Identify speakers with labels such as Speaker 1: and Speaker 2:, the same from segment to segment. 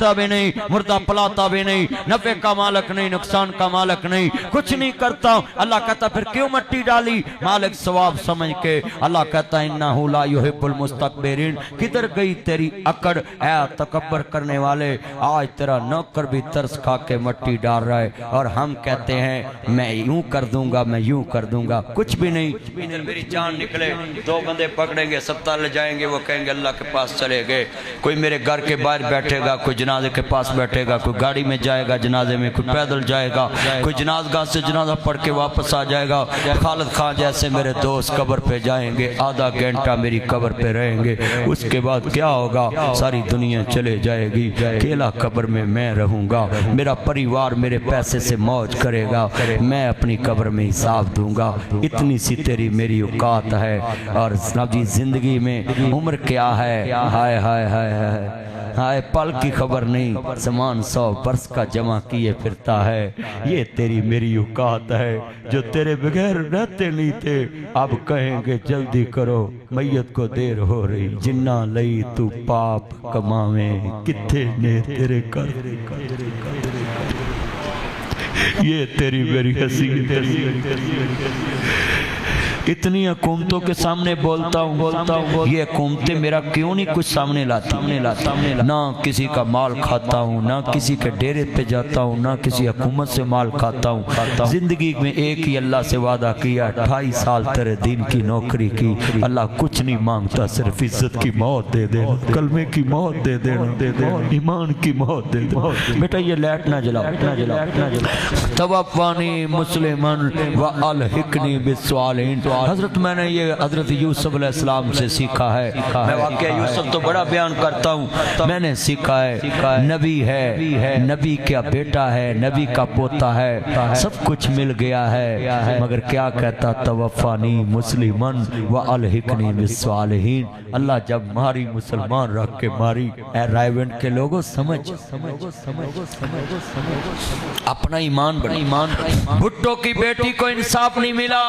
Speaker 1: بھی نہیں، مردہ پلاتا بھی نہیں، نفع کا مالک نہیں، نقصان کا مالک نہیں، کچھ نہیں کرتا. اللہ کہتا پھر کیوں مٹی ڈالی؟ مالک ثواب سمجھ کے. اللہ کہتا انہو لا یحب المستکبرین. کدھر گئی تیری اکڑ اے تکبر کرنے والے؟ آج تیرا نوکر بھی ترس کھا کے مٹی ڈال رہا ہے اور ہم کہتے ہیں میں یوں کر دوں گا، میں یوں کر دوں گا. کچھ بھی نہیں. میری جان نکلے، دو بندے پکڑیں گے، ہسپتال لے جائیں گے، وہ کہیں گے اللہ کے پاس چلے گئے. کوئی میرے گھر کے باہر بیٹھے گا، کوئی جنازے کے پاس بیٹھے گا، کوئی گاڑی میں جائے گا جنازے میں، کوئی پیدل جائے گا، کوئی جنازگاہ سے جنازہ پڑھ کے واپس آ جائے گا. خالد خان جیسے میرے دوست قبر پہ جائیں گے، آدھا گھنٹہ میری قبر پہ رہیں گے. اس کے بعد کیا ہوگا؟ ساری دنیا چلے جائے گی، اکیلا قبر میں رہوں گا. میرا پریوار میرے پیسے سے موج کرے گا، میں اپنی قبر میں حساب دوں گا. اتنی سی تیری میری اوقات ہے. اور جی زندگی میں عمر کیا ہے؟ ہائے ہائے ہائے ہائے ہائے، پل کی خبر نہیں، زمان 100 برس کا جمع کیے پھرتا ہے. یہ تیری میری اوقات ہے. جو تیرے بغیر رہتے نہیں تھے اب کہیں گے جلدی کرو، میت کو دیر ہو رہی. جنہ لئی تو پاپ کماویں، کتھے نے تیرے کر. یہ تیری میری ہنسی. اتنی حکومتوں کے سامنے بولتا ہوں، یہ حکومتیں میرا کیوں نہیں کچھ سامنے لاتی؟ نہ کسی کا مال کھاتا ہوں، نہ کسی کے ڈیرے پہ جاتا ہوں، نہ کسی حکومت سے مال کھاتا ہوں. زندگی میں ایک ہی اللہ سے وعدہ کیا، 28 سال تیرے دین کی نوکری کی. اللہ کچھ نہیں مانگتا، صرف عزت کی موت دے دے، کلمے کی موت دے دے، ایمان کی موت دے دے. بیٹا یہ لائٹ نہ جلاؤ. توفانی مسلمن والحقنی بالصالحین. حضرت میں نے یہ حضرت یوسف علیہ السلام سے سیکھا ہے. میں واقعہ یوسف تو بڑا بیان کرتا ہوں. میں نے سیکھا ہے نبی ہے، نبی کا بیٹا ہے، نبی کا پوتا ہے، سب کچھ مل گیا ہے، مگر کیا کہتا؟ توفانی مسلمن والحقنی بالصالحین. اللہ جب ماری مسلمان رکھ کے ماری. اے رائے ونڈ کے لوگوں سمجھ اپنا ایمان بنا. بھٹو کی بیٹی کو انصاف نہیں ملا.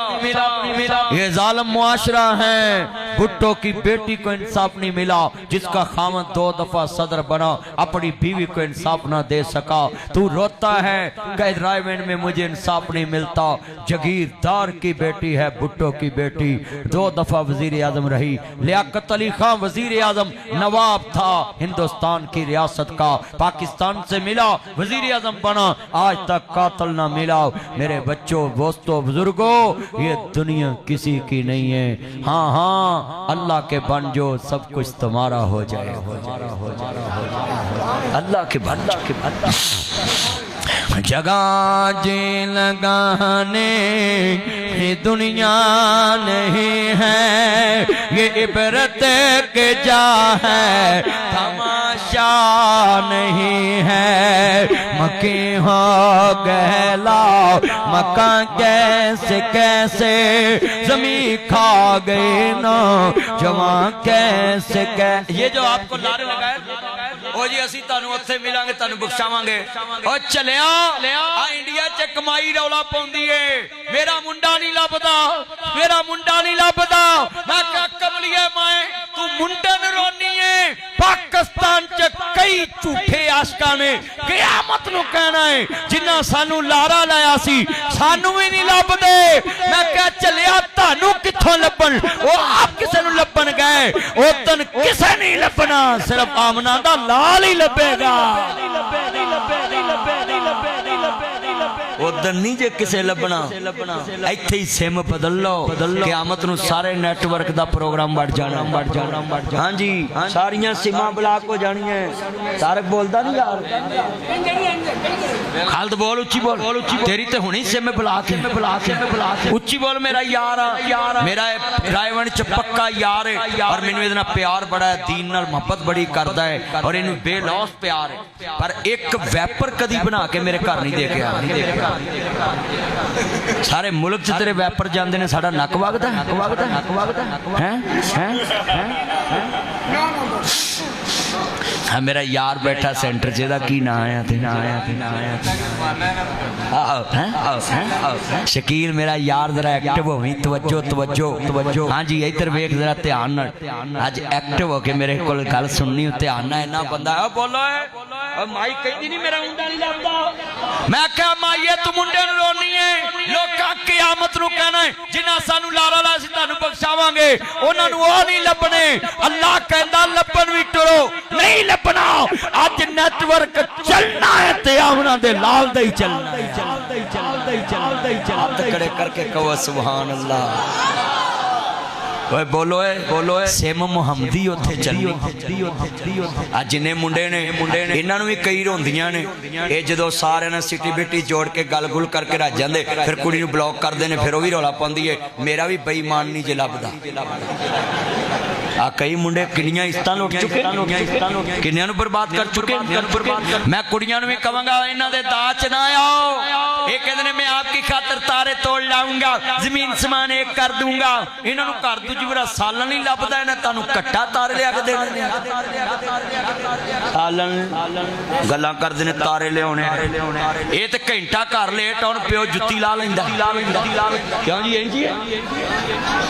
Speaker 1: یہ ظالم معاشرہ ہے. بھٹو کی بیٹی کو انصاف نہیں ملا. جس کا خامن 2 دفعہ صدر بنا اپنی بیوی کو انصاف نہ دے سکا. تو روتا ہے کہ رائے ونڈ میں مجھے انصاف نہیں ملتا. جگیردار کی بیٹی ہے بھٹو کی بیٹی، 2 دفعہ وزیر اعظم رہی. لیاقت علی خان وزیر اعظم نواب تھا ہندوستان کی ریاست کا، پاکستان سے ملا، وزیر اعظم بنا، آج تک قاتل نہ ملا. میرے بچوں، دوستوں، بزرگوں، یہ دنیا کسی کی نہیں ہے. ہاں اللہ کے بن جو سب کچھ تمہارا ہو جائے. اللہ کے بن. جگہ جی لگانے یہ دنیا نہیں ہے، یہ عبرت کے جا ہے، تماشا نہیں ہے. مکی ہو گہلا مکان کیسے زمین کھا گئے نا جوان کیسے. یہ جو آپ کو لارے لگائے او جی اسی تانوں اتھے ملیں گے، تانوں بخشاواں گے. او چلیا انڈیا چ کمائی رولا پوندی ہے، میرا منڈا نہیں لبدا. میں کیا کملیے مائیں تو منڈے نوں رونی ہے. پاکستان چ کئی جھوٹے عاشقاں نے قیامت نو کہنا ہے جنہاں سانو لارا لایا سی سانو بھی نہیں لبدے. میں کیا چلیا تانوں کتھوں لبن؟ او آپ کسے نوں لبن گئے؟ او تن کسے نہیں لبنا، صرف آمنہ دا لال ہی لبے گا. ادھر نہیں جے کسے لبنا. ایتھے ہی سیم بدل لو، قیامت نو سارے نیٹ ورک دا پروگرام بڑھ جانا. ہاں جی ساریاں سیماں بلاک ہو جانی ہیں. تارک بولدا نہیں یار؟ خالد بول، اچھی بول. تیری تے ہونی سیم بلاک ہے. اچھی بول میرا یار، میرا رائے ونڈ چ پکا یار ہے اور مینوں ادنا پیار بڑا ہے، دین نال محبت بڑی کردا ہے اور اینوں بے لوس پیار ہے. پر ایک ویپر کدی بنا کے میرے گھر نہیں دے کے آیا. سارے ملک سے تیرے ویپر جاندے نے، ساڑا نک واگدا ہے. ہاں میرا یار بیٹھا سینٹر جیدہ کی نہ آیا تھے. شکیل میرا یار ذرا ایکٹیو ہوئی. توجہ. ہاں جی ادھر ویکھ ذرا دھیان. آج ایکٹیو ہو کے میرے کول گل سننی، دھیان نہ اینا بندہ ہے. بولو ہے اور مائی کہتی نہیں میرا منڈا نہیں لبدا میں کہا مائیے تو منڈے نو رونی ہے لوکاں قیامت نو کہنا ہے جنہاں سانو لارا لا سی تانوں بخشاواں گے انہاں نو او نہیں لبنے اللہ کہندا لبن وی ٹرو نہیں لبنا اج نیٹ ورک چلنا ہے تے انہاں دے لال دے ہی چلنا ہے ہاتھ کھڑے کر کے کہو سبحان اللہ اوے بولو اے سیم محمدی اوتھے چلنی اج جنے منڈے نے انہاں نوں وی کئی روندیاں نے اے جدوں سارے نے سٹی بیٹی جوڑ کے گل گل کر کے رج جاندے پھر کڑی نوں بلاک کردے نے پھر او وی رولا پاندی ہے میرا وی بے ایمان نہیں جے لبدا کئی منڈے کنیاں عزتاں لوٹ چکے کنیاں نوں برباد کر چکے میں کڑیاں نوں وی کہاں گا انہاں دے دا چ نہ آؤ ایک کہندے نے میں آپ کی خاطر تارے توڑ لاؤں گا زمین سمان ایک کر دوں گا انہاں نوں کر دو جی میرا سالن نہیں لبدا انہاں تانوں کٹا تارے لیا کے دینے سالن گلاں کردے نے تارے لے اونے اے تے گھنٹہ کر لیٹ ہن پیو جُتی لا لیندا کیوں جی این جی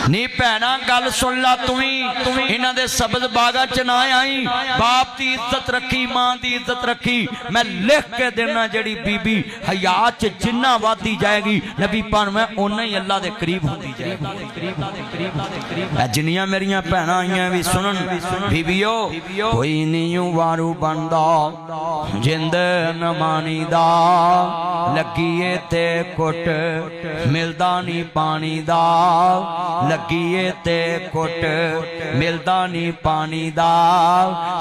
Speaker 1: نہیں بہنا گل سن لا تُویں انہاں دے سبز باغاں چ نہ آئی باپ دی عزت رکھی ماں دی عزت رکھی میں لکھ کے دینا جڑی بی بی حیات چ جنہ وادی جائے گی نبی پان میں اونا ہی اللہ دے قریب ہوندی جائے گی جنیاں میریاں بہناں آئیاں بھی سنن بی بیو کوئی نہیں وارو بندا جند نمانی دا لگیے تے کٹ ملدا نہیں پانی دا لگیے تے کٹ ملدا نہیں پانی دا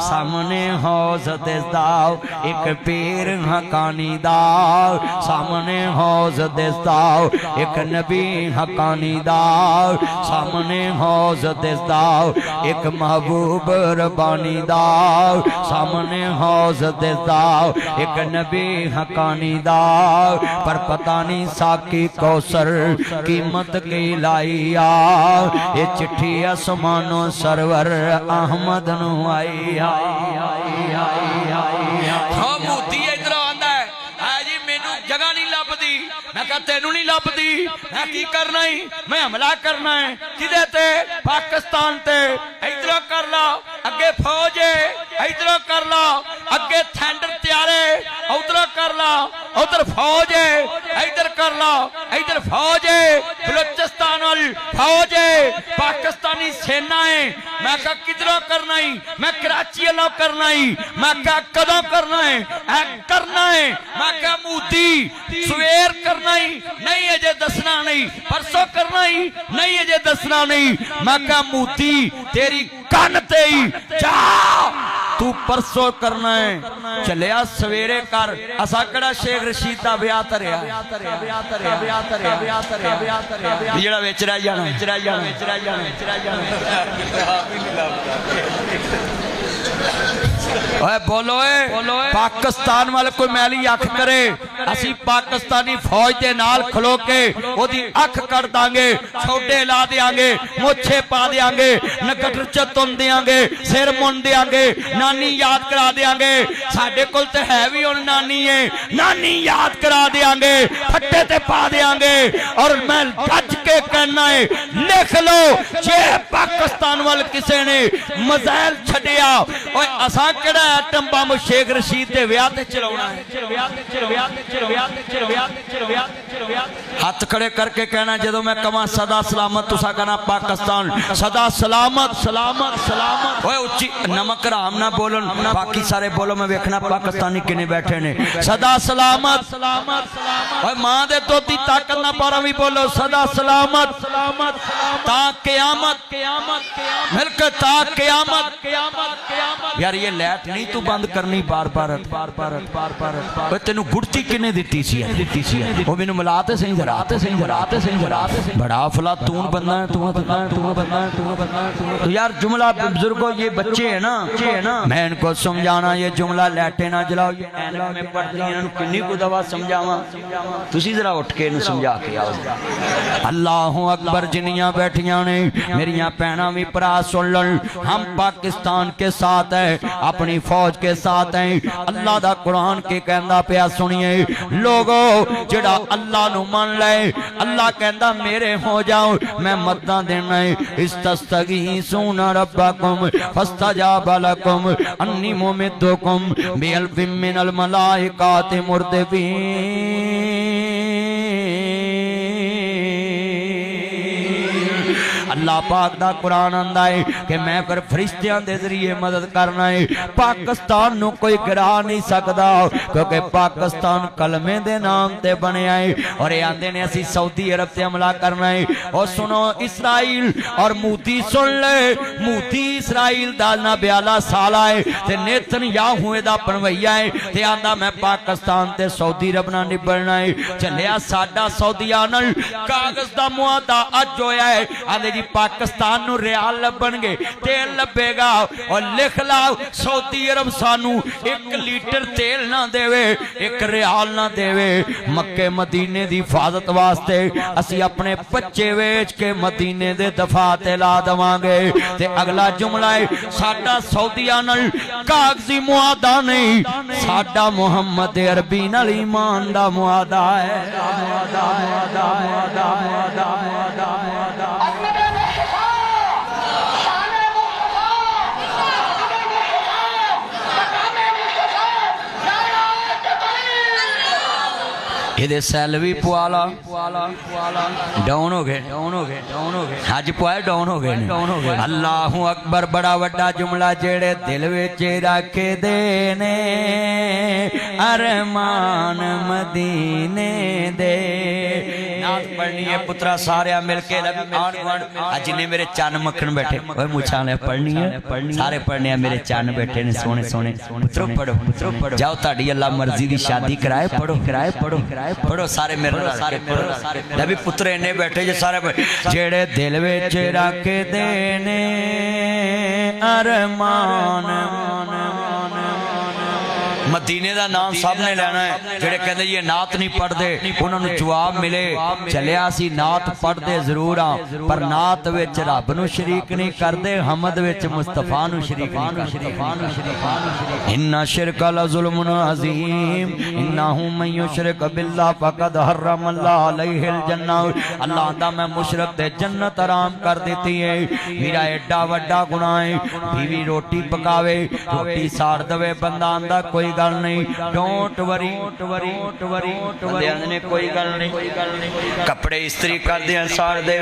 Speaker 1: سامنے حوض دسدا ایک پیر حقانی دا سامنے حوض دسدا ایک نبی حقانی دا سامنے حوض دسدا ایک محبوب ربانی دا سامنے حوض دسدا ایک نبی حقانی دا پر پتہ نہیں ساکی کوثر قیمت کی لائیا یہ چٹھی آسمانوں سرور احمد نو آئی موتی ادھر آندا ہے جی مینوں جگہ نہیں لبدی میں کہا تینوں نہیں لبدی میں کی کرنا ہی میں حملہ کرنا ہے کدے تے پاکستان تے ادھر کر لا اگے فوج ادھر کر لا اگے تھینڈر تیارے ادھر کر لا ادھر فوج ادھر کر لا ادھر فوج بلوچستان وال فوج پاکستانی سینا ہے میں کہا کدھروں کرنا ہی میں کراچی اللہ کرنا ہی میں کہا کدوں کرنا ہے کرنا ہے میں کہا موتی سویر کرنا ہی نہیں اجے دسنا نہیں پرسوں کرنا ہی نہیں اجے دسنا نہیں میں کہا موتی تیری کان تے ہی جا تو پرسوں کرنا ہے چلیا سویرے کر اسا کڑا شیخ رشید دا بیاہ تریا جڑا وچ رہ جانا اے بولو اے پاکستان والے کوئی میلی اکھ کرے اسی پاکستانی فوج دے نال کھلو کے وہ دی اکھ کر دانگے چھوٹے لا دیانگے مچھے پا دیانگے نکٹر چتن دیانگے سیر من دیانگے نانی یاد کرا دیانگے ساڑھے کل تے ہے بھی ان نانی ہے نانی یاد کرا دیانگے پھٹے تے پا دیانگے اور میں گھج کے کہنا ہے لکھ لو جے پاکستان والے کسے نے مزائل چھڑیا اور اساں کڑا ایٹم بم شیخ رشید دے ویاہ تے چلونا ہے ہاتھ کھڑے کر کے کہنا جدو میں کہاں صدا سلامت تسا کہنا پاکستان صدا سلامت سلامت سلامت اوہ اچھی نمک رام نہ بولن باقی سارے بولو میں ویکھنا پاکستانی کنے بیٹھے نے صدا سلامت اوہ ماں دے تو تی طاقت نہ پارا بھی بولو صدا سلامت تا قیامت ملک تا قیامت یار یہ لیٹ نہیں تو بند کرنی بار بار اوہ تینو گھڑتی کنے دیتی سی ہے وہ میں ملاتے سے ہی بڑا افلاطون بندہ ہے تو یار جملہ بزرگوں یہ بچے ہیں نا میں ان کو سمجھانا یہ جملہ لیٹے نہ جلاؤ یہ اینک میں پڑھ دیں انہوں کنی کو دوا سمجھاواں تسی ذرا اٹھ کے انہوں سمجھا کے آؤ اللہ اکبر جنیاں بیٹھیاں نے میریاں بہنا بھی پرا سن لن، ہم پاکستان کے ساتھ ہیں، اپنی فوج کے ساتھ ہیں۔ اللہ دا قرآن کے کہندہ پیا سنیے لوگو جڑا اللہ نو من لے، اللہ کہندہ میرے ہو جاؤ میں مددہ دینا ہے۔ استستغیثون ربکم فاستجاب لکم انی ممدکم بِأَلْفٍ من الملائکات مردفین۔ اللہ پاک دا قرآن آندہ ہے کہ میں پر فرشتیاں دے ذریعے مدد کرنا ہے۔ پاکستان نو کوئی گرا نہیں سکدا کیونکہ پاکستان کلمے دے نام تے بنے آئے، اور یہ آندے نے اسی سعودی عرب تے حملہ کرنا ہے۔ اور سنو اسرائیل اور موتی سن لے، موتی اسرائیل دا نا 42 سال آئے تے نیتن یاہوے دا پنویا ہے تے آندہ میں پاکستان تے سعودی عرب نہ نبڑنا ہے۔ چلیا ساڈا سعودیانل کاغذ دا معاہدہ اج ہویا ہے، آندے جی پاکستان نو ریال لبن گے، تیل لبے گا، اور لکھ لاؤ سعودی عرب سانو 1 لیٹر تیل نہ دے وے، 1 ریال نہ دے وے۔ مکہ مدینے دی حفاظت واسطے اسی اپنے بچے ویچ کے مدینے دے دفاع تے لا دواں گے۔ تے اگلا جملہ ہے ساڈا سعودیہ نال کاغذی معاہدہ نہیں، ساڈا محمد عربی نال ایمان دا معاہدہ ہے۔ یہ دے سیلوی پوالا ڈاؤن ہو گئے، حج پوائے ڈاؤن ہو گئے۔ اللہ اکبر بڑا وڈا جملہ جیڑے دل وچ رکھ دینے ارمان مدینے دے۔ نعت پڑھنی ہے پترا سارے مل کے جنہیں میرے چان مکھن بیٹھے اوہ مچھانے پڑھنی ہے، سارے پڑھنے ہیں میرے چان بیٹھے نے سونے سونے۔ پترو پڑھو جاؤ تاڑی اللہ مرضی دی شادی کرائے، پڑھو سارے میرے نبی پترے نے بیٹھے جو سارے جیڑے دل وچ رکھ دینے ارمان مدینے دا نام سب نے لینا ہے۔ جڑے کہتے یہ نعت نہیں پڑھ دے انہوں نے جواب ملے چلیا سی نعت پڑھ دے ضرور ہاں پر نعت وچ رب نو شریک نہیں کر دے، حمد وچ مصطفیٰ نو شریک نہیں۔ ان شرک لظلم عظیم انہو من یشرک باللہ فقد حرم اللہ علیہ الجنہ۔ اللہ دا میں مشرک دے جنت حرام کر دیتی ہے، میرا ایڈا وڈا گناہ ہے۔ بیوی روٹی پکاوے روٹی ساڑ دوے بندہ آندہ کوئی گل نہیں، ڈونٹ وری بندے کوئی گل نہیں، کپڑے استری کر دیا ساڑ دے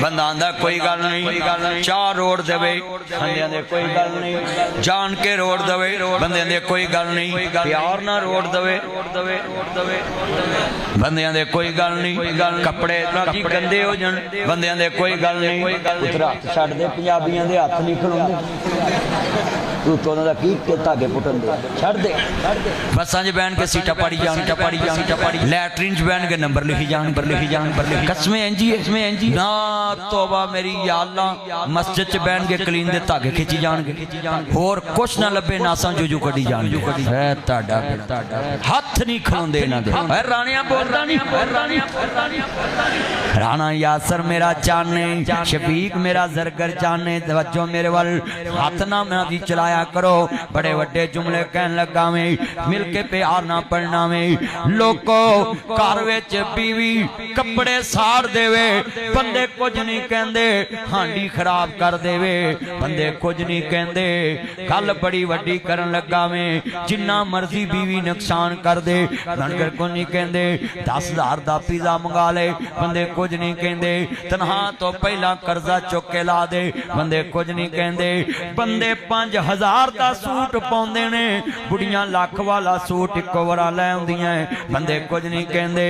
Speaker 1: بندہ آندہ کوئی گل نہیں، چاہ روڑ دے بندے آندے کوئی گل نہیں، جان کے روڑ دے بندے آندے کوئی گل نہیں، پیار نہ روڑ دے بندے آندے کوئی گل نہیں، کپڑے کی گندے ہو جن بندے آندے کوئی گل نہیں۔ اترا چھڑ دے پنجابیاں دے ہاتھ نہیں کھلوندے تو انہوں نے کی تاگے پٹن دے چھڑ دے بساں جی بین کے سیٹا پاڑی جان لیٹرین جی بین کے نمبر لکھی جان قسمیں انجی نا توبہ میری یا اللہ مسجد چ بین کے کلین دے تاگے کھچی جان گے اور کچھ نہ لبے ناساں جو کڑی جان گے ہے تاڑا ہاتھ نہیں کھلون دے نہ دے اے رانیاں بولتا نہیں رانا یاسر میرا چانے شفیق میرا زرگر چانے توجہ میرے وال ہاتھ نہ میں بھی چلایا کرو، بڑے وڈے جملے کہن لگا میں مل کے پیار نہ پڑھنا میں لوگو کاروے چے بیوی کپڑے ساڑ دے وے بندے کچھ نہیں کہندے، ہانڈی خراب کر دے وے بندے کچھ نہیں کہندے، کل بڑی وڈی کرن لگا میں جنہ مرضی بیوی نقصان کر دے بندے کچھ نہیں کہندے، 10,000 دا پیزا منگا لے بندے کچھ نہیں کہندے، تنہا تو پہلا قرضہ چکے لا دے بندے کچھ نہیں کہندے، بندے 5,000 دا سوٹ پوندے نے بڑیاں لاکھ والا سوٹ اکو ورا لے ہوندیاں ہیں بندے کچھ نہیں کہندے۔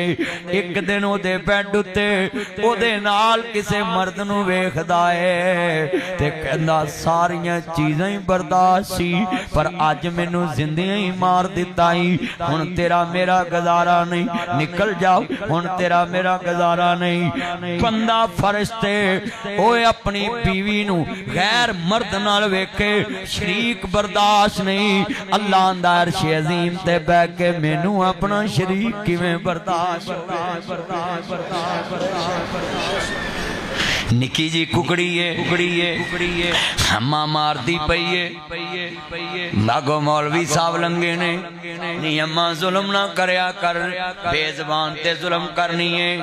Speaker 1: ایک دن او دے بیڈ تے او دے نال کسے مرد نو ویکھدا ہے تے کہندا ساریاں چیزاں ہی برداشت سی پر اج مینوں زندیاں ہی مار دتا ہی، ہن تیرا میرا گزارا نہیں، نکل جاؤ ہن تیرا میرا گزارا نہیں۔ بندہ فرشتے اوے اپنی بیوی نو غیر مرد نال ویکھے شریک برداشت نہیں، اللہ اندہ عرش عظیم تے بے کے مینوں اپنا شریک کی میں برداشت نکی جی ککڑی ہے ہما مار دی پئی ہے ماگو مولوی صاحب لنگے نے نہیں اما ظلم نہ کریا کر بے زبان تے ظلم کرنی ہے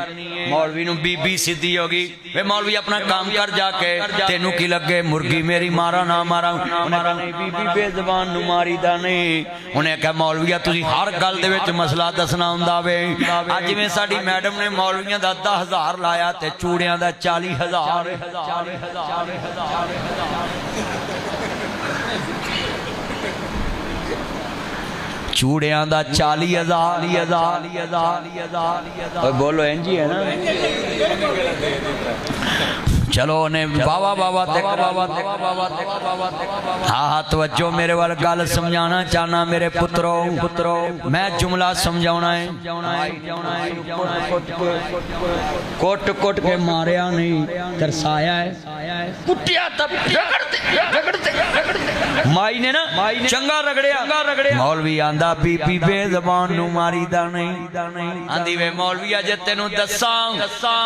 Speaker 1: مولوی نو بی بی سیدھی ہوگی وے مولوی اپنا کام کر جا کے تینوں کی لگے مرگی میری مارا نہ مارا انہیں کہا نہیں بی بی بے زبان نو ماری دا نہیں انہیں کہا مولویہ تسی ہر گل دے وچ مسئلہ دسنا ہوندا وے اج میں ساڈی میڈم نے مولویاں دا 10,000 لایا تے چوڑیاں دا 40,000 چوڑیاں دا 40,000 بولو انجی ہے نا چلو انہیں بابا ہاں توجہ میرے وال گل سمجھانا چاہنا میرے پترو میں جملہ سمجھاؤنا ہے کوٹ کوٹ کے ماریا نہیں ترسایا ہے کٹیا تب رگڑتے مائی نے نا چنگا رگڑیا مولوی آندہ بی بی بے زبان نو ماری دا نہیں آندھی وے مولوی آجے تینو دساں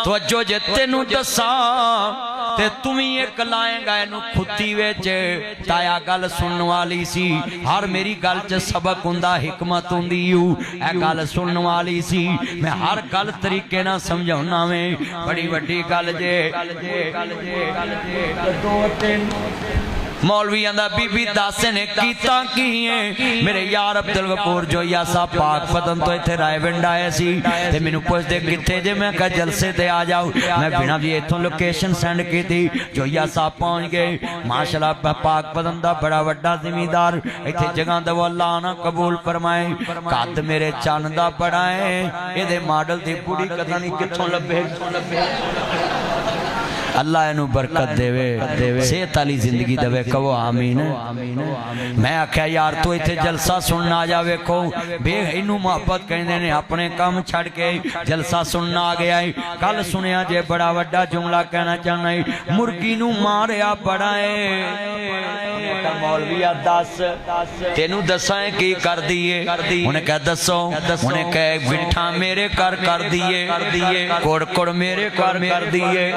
Speaker 1: توجہ جے تینو دساں تے تمہیں ایک لائیں گا انو کھتی ویچے تایا گل سنن والی سی ہر میری گل چے سبق ہندہ حکمت ہندیو اے گل سنن والی سی میں ہر گل طریقے نہ سمجھونا میں بڑی بڑی گل جے مولوی اندہ بی بی داسے نے کیتا کی ہیں میرے یار عبدالغفور جو یاسا پاک فتن تو ایتھے رائے ونڈ آئے سی تے میں نو پوچھ دے کتے جے میں کہا جلسے تے آ جاؤ میں بنا بھی ایتھوں لوکیشن سینڈ کی تھی جو یاسا پہنچ گئے ماشاءاللہ پاک فتن دا بڑا وڈا زمیندار ایتھے جگہ دو اللہ آنا قبول فرمائے قد میرے چاندہ بڑا ہے یہ دے ماڈل دی بڑی کتانی کتھوں لبے اللہ انہوں برکت دے صحت علی زندگی دے کہو آمین میں آکھیا یار تو ایتھے جلسہ سننا جاوے کو بے انہوں محبت کہنے نے اپنے کام چھڑ کے جلسہ سننا آگیا ہے کل سنیا جے بڑا وڈا جملہ کہنا چاہنا ہے مرگی نو ماریا بڑا ہے مولویہ دس تینو دسائیں کی کر دیئے انہیں کہہ دسو انہیں کہہ وٹھا میرے کر دیئے کوڑ میرے کر دیئے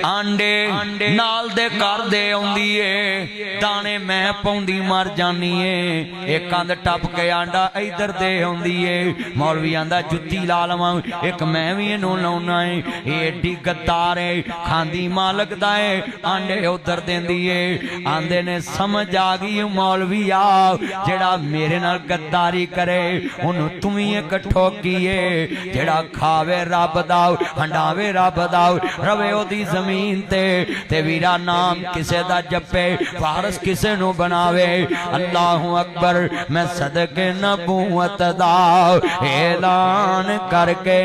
Speaker 1: آنڈے نال دے کر دے ہوندیے دانے میں پوندی مر جانیے ایک آندھ ٹپ کے آنڈا ایدر دے ہوندیے مولوی آندہ جتی لالماں ایک میں بھی انہوں لونا ہے ایڈی گدارے کھاندی مالک دائے آنڈے ادھر دیں دیئے آندے نے سمجھ آگئی مولوی آؤ جڑا میرے نال گداری کرے انہوں تمہیں ایک ٹھوکیے جڑا کھاوے رب داؤ ہنڈاوے رب داؤ روے او دی زمین تے ویرا نام کسے دا جپے فارس کسے نو بناوے اللہ اکبر میں صدق نبوت دا اعلان کر کے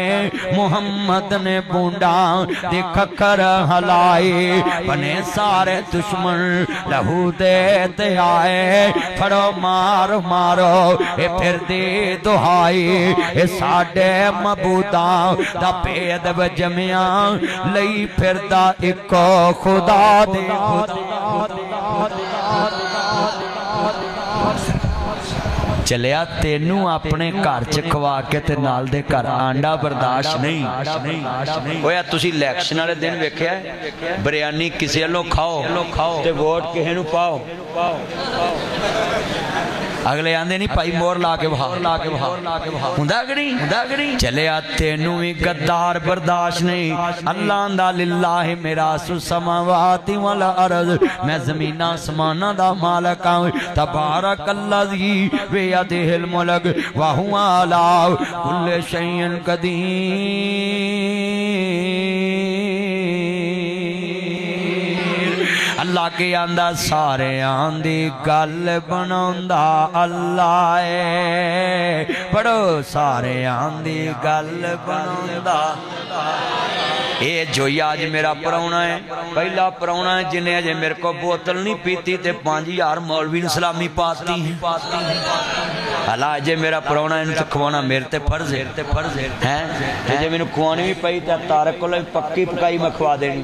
Speaker 1: محمد نے بونڈا دی کھکر ہلائی بنے سارے دشمن لہو دیتے آئے پھڑو مارو اے پھر دی دہائی اے ساڑے مبوداں دا پید بجمیاں لئی پھر دا ایکو خدا دے چلیا تینوں اپنے کار چکوا کے تے نال دے کر آنڈا برداشت نہیں ہویا تسی لیکشن والے دن ویکھیا ہے بریانی کسی والوں کھاؤ تے ووٹ کہے نو پاؤ اگلے آندے نہیں پائی مور لا کے بہا ہوندا گڑی چلے آتے نوی گدار برداشت نہیں اللہ اندہ للہ میراث السماوات والارض میں زمین آسمانہ دا مالک آؤں تبارک اللذی بیدہ الملک وہو علاو کل شیئن قدیر اللہ کے آندہ سارے آندھی گل بناندہ اللہ ہے پڑھو سارے آندھی گل بناندہ اے جو آج میرا پرونا ہے پہلا پرونا ہے جنہیں اجے میرے کو بوتل نہیں پیتی تے 5,000 مولوی اسلامی پاتی ہیں اللہ اجے میرا پرونا ہے تو کھوانا میرے تے فرض ہے اجے میں نے کھوانی بھی پئی تے تارک کو لئے پکی پکائی میں کھوا دینی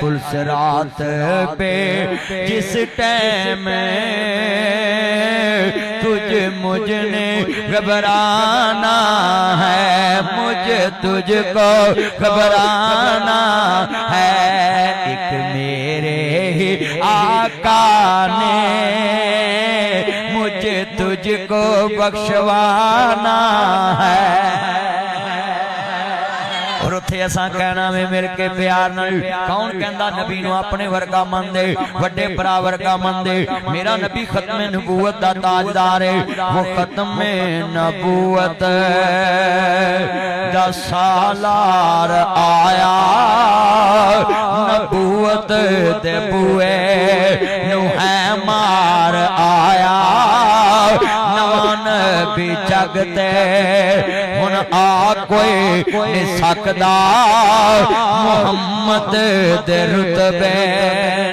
Speaker 1: پلسرات پہ جس ٹائم تجھ مجھ نے گھبرانا ہے، مجھے تجھ کو گھبرانا ہے، ایک میرے ہی آقا نے مجھے تجھ کو بخشوانا ہے۔ اور اتھے ایسا کہنا میں مل کے پیار نال کون کہندا نبی نو اپنے ورگا من دے، وڈے برا ورگا من دے۔ میرا نبی ختم نبوت دا تاجدار ہے، وہ ختم نبوت دا سالار آیا، نبوت دے بوئے نو ہے مار آیا، نوان بھی جگتے ہن آ کوئی نہیں سکدا، محمد دے رتبے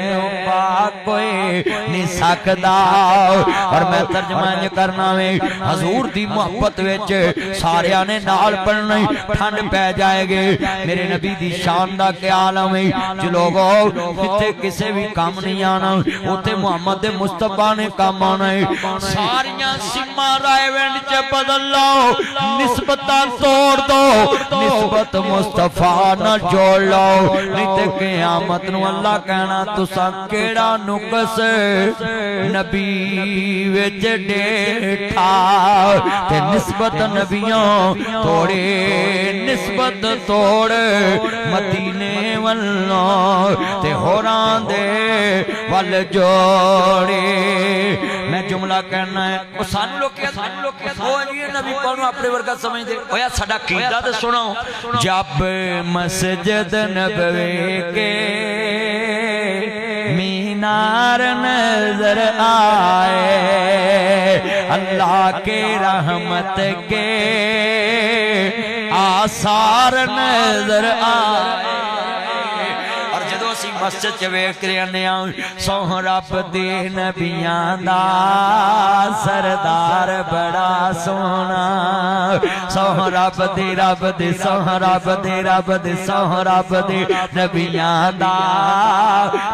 Speaker 1: نو پا کوئی نہیں سکدا۔ اور میں ترجمہ کرنا میں حضور دی محبت وچ ساریاں نے نال پڑھنا، ٹھنڈ پہ جائے گے۔ میرے نبی دی شان دا کیا عالم ہے، جو لوگوں جتھے کسے بھی کام نہیں آنا اوتے محمد دے مصطفیٰ نے کام آنا ہے۔ ساریاں سما رائے وینڈ چے بدل لاؤ، نسبتاں توڑ دو، نسبت مصطفیٰ نہ جوڑ لاؤ، نہیں تے قیامت نو اللہ کہنا تساں کیڑا نقص نبی وچ ڈیٹھا، تے نسبت نبیوں توڑے، نسبت توڑ مدینے والوں تے ہوران دے وال جوڑے۔ میں جملہ کہنا ہے وہ سانو لوگ کیا وہ یہ نبی پاک نو اپنے ورگا سمجھ دے۔ اویا ساڈا قیدہ تے سنو، جب مسجد نبوی کے مینار نظر آئے، اللہ کے رحمت کے آثار نظر آئے، اور جدو اسی مسجد چ ویکھ رہے ہاں سو رب دے نبیاں دا سردار بڑا سونا، سو رب دے سو رب دے سو رب دے نبیاں دا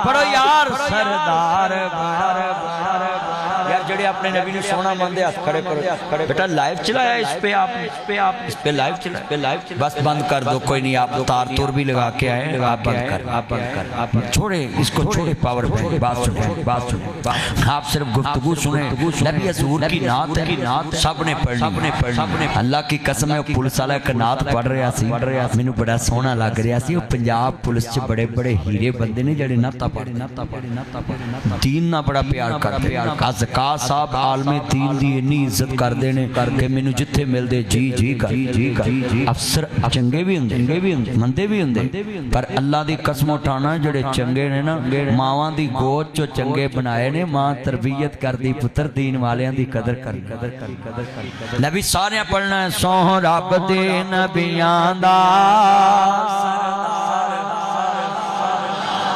Speaker 1: پڑھو یار سردار بڑا یار جڑے اپنے نبی نے سونا مندے ہاتھ کھڑے کرو۔ بیٹا لائیو چلایا اس پہ آپ لائیو چلایا، بس بند کر دو، کوئی نہیں، آپ تار تور بھی لگا کے آئے، آپ بند کر چھوڑے اس کو، چھوڑے پاور پہ بات سنیں، آپ صرف گفتگو سنیں۔ نبی حضور کی نعت ہے، سب نے پڑھنی۔ اللہ کی قسم ہے پولیس والا ایک نعت پڑھ رہا سی، مینوں بڑا سونا لگ رہا سی۔ وہ پنجاب پولیس چ بڑے بڑے ہیرے بندے نے جڑے نعتاں پڑھدے، دین نہ بڑا پیار کرتے، ازکا صاحب عالم دین دی انی عزت کر دینے کہ مینوں جتھے مل دے جی کر۔ افسر چنگے بھی ہوندے مندے بھی ہوندے، پر اللہ دی قسم اٹھانا جڑے چنگے نے نا ماواں دی گود چو چنگے بنائے نے، ماں تربیت کر دی پتر دین والیاں دی قدر کر۔ نبی سارے پڑھنا ہے سو رب دے نبیاں دا۔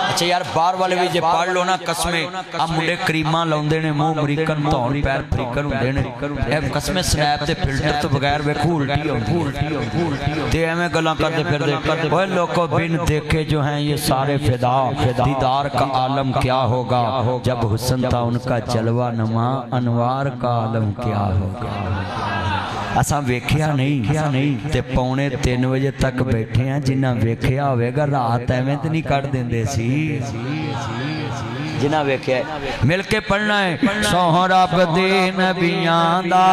Speaker 1: اچھا یار بار والے بھی جے پڑھ لو نا قسمیں، اب مڈے کریماں لاؤندے نے، منہ مریکن تون پیر پریکن ہوندے نے، اے قسمیں سنیپ تے فلٹر تو بغیر ویکھو الٹی ہوندی تے ایویں گلاں کردے پھردے۔ اوے لوگوں بن دیکھے جو ہیں یہ سارے فدا، دیدار کا عالم کیا ہوگا جب حسن تھا ان کا جلوہ نما، انوار کا عالم کیا ہوگا۔ اساں ویکھیا نہیں تے پونے 3 بجے تک بیٹھے ہیں، جنہ ویکھیا ہوئے گا رات ایویں تے نہیں کٹ دیندے سی، جنہ ویکھیا مل کے پڑھنا ہے سو رب دے نبیاں دا۔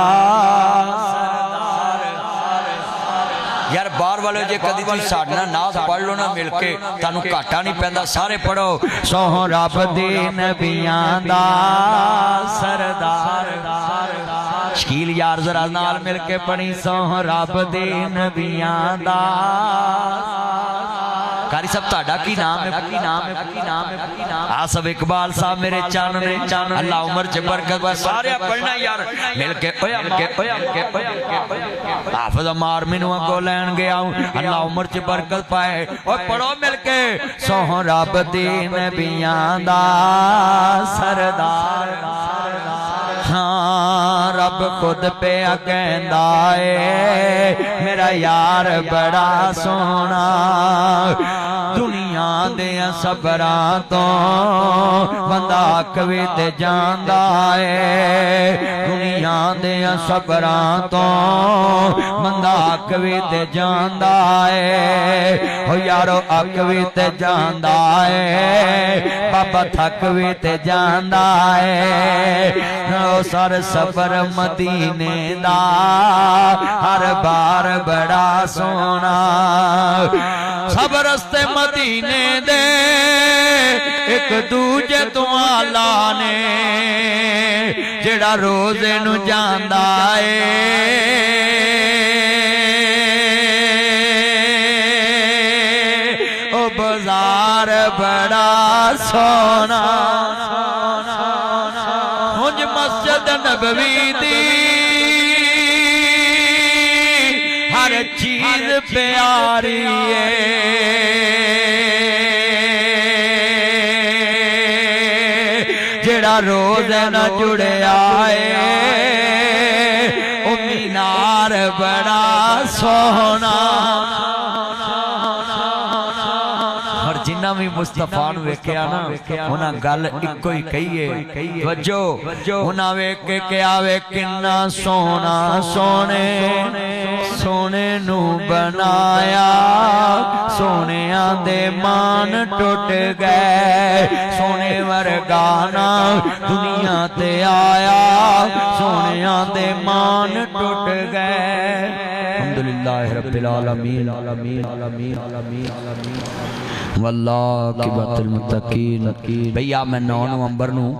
Speaker 1: یار بار والے جے کدی تسی ساڈے نال نعت پڑھ لو نا مل کے، تانوں گھاٹا نہیں پیندا، سارے پڑھو سو رب دے نبیاں دا سردار۔ شکیل یار ذرا نال مل کے پڑھی سو رب دے نبیاں دا۔ قاری صاحب تہاڈا کی نام ہے؟ آصف اقبال صاحب میرے چان نے، اللہ عمر چ برکت، سارے پڑھنا یار مل کے۔ حافظ عمار مینوں اگوں لین گیا، اللہ عمر چ برکت پائے، اور پڑھو مل کے سو رب دے نبیاں دا سردار۔ ہاں رب خود پہ کہندا اے میرا یار بڑا سونا، دنیا دنیا دیا صبراں تو بندہ کوی تے جاندا ہے دنیا دیا صبراں تو بندہ کوی تے جاندا ہے او یارو اکوی تے جاندا ہے بابا تھکوی تے جاندا ہے او سر سفر مدینے دا ہر بار بڑا سونا سب رستے مدینے دے ایک دوجے تو آلہ نے جڑا روزے نو جاندا ہے او بازار بڑا سونا ہنج مسجد نبوی دی ہر چیز پیاری ہے جڑا روزے نہ جڑیا ہے او مینار بڑا سونا اور جنہ بھی مصطفیٰ نو ویکھیا نا انہاں گل اکو ہی کہیے وجو انہاں ویکھ کے کیا کنا سونا سونے نو بنایا سونیاں دے مان ٹوٹ گئے سونے ورگانا دنیا تے آیا سونیاں دے مان ٹوٹ گئے الحمدللہ رب العالمین واللہ عاقبۃ المتقین بھیا میں 9 نومبر نو